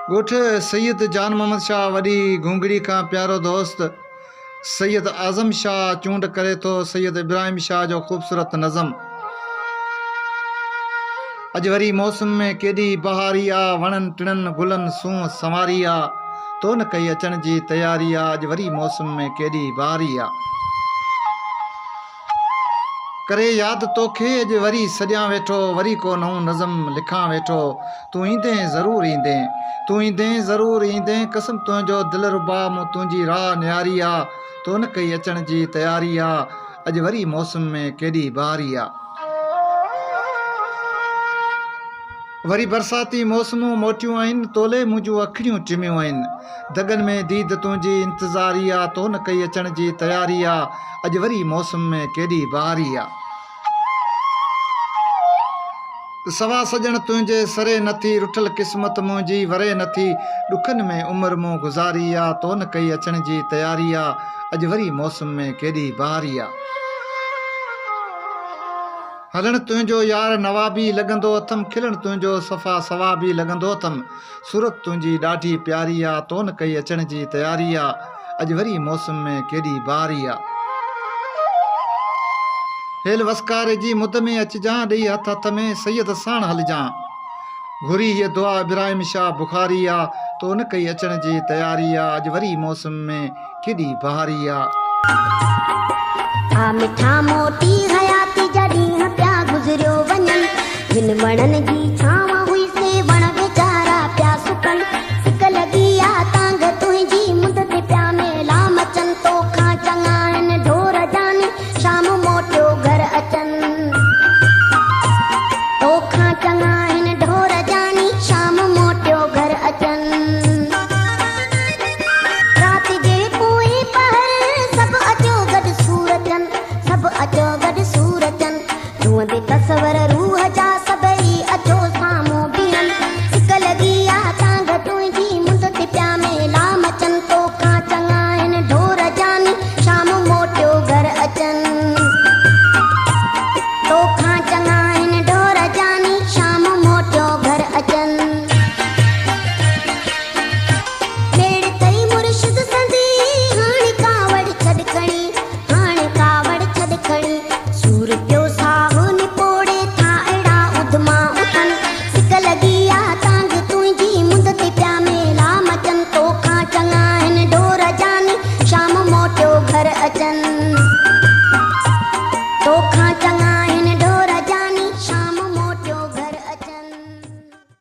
ॻोठ सैयद जान मोहम्मद शाह वॾी घुंगड़ी का प्यारो दोस्त सैयद आज़म शाह चूंड करे तो सैयद इब्राहिम शाह जो ख़ूबसूरत नज़म। अज वरी मौसम में केॾी बहारी आ, वणन टिणन गुलन सूं संवारी आ, तो न कई अचण जी तैयारी आ। अज वरी मौसम में केॾी बहारी आ, करे याद तोखे अज वरी सॼां वेठो, वरी को नओं नज़म लिखां वेठो। तू ईंदे ज़रूर ईंदे, तू ईंदे ज़रूर ईंदे, कसम तुंहिंजो दिलरुबा मूं तुंहिंजी राह निहारी आ, तो न कई अचण जी तैयारी आ। अज वरी मौसम में केॾी बहारी आ, वरी बरसाती मौसमूं मोटियूं आहिनि, तोले मुंहिंजूं अखियूं चिमियूं आहिनि, दगन में दीद तुंहिंजी इंतज़ारी आ, तो न कई अचण जी तैयारी आ। अज वरी मौसम में केॾी बहारी आ, सवा सजण तुंहिंजे सरे नथी, रुठल क़िस्मत मुंहिंजी वरे नथी, ॾुखनि में उमिरि मूं गुज़ारी आ, तो न कई अचण जी तैयारी आ। अज वरी मौसम में केॾी बहारी आ, हलण तुंहिंजो यार नवाबी लॻंदो अथमि, खिलण तुंहिंजो सफ़ा सवाबी लॻंदो अथमि, सूरत तुंहिंजी ॾाढी प्यारी आ, तो न कई अचण जी तैयारी आ। अज वरी मौसम में केॾी बहारी आ, हेल वसकारे जी मुद में अचजां, ॾेई हथ हथ में सैयद साण हलजां, घुरी हीअ दुआ इब्राहिम शाह बुखारी आ, तो न कई अचण जी तैयारी आ। अज वरी मौसम में केॾी बहारी आ, मिठा मोटी हयाती जॾहिं पिया गुज़रियो वञनि, जिन वणनि जी छांव हुई से वण वीचारा पिया सुकनि, सिक लॻी आ तांग तुंहिंजी मुंद ते पिया मेला मचनि, तोखां चङा आहिनि ढोर जानी शाम मोटियो घर अचनि, तोखां चङा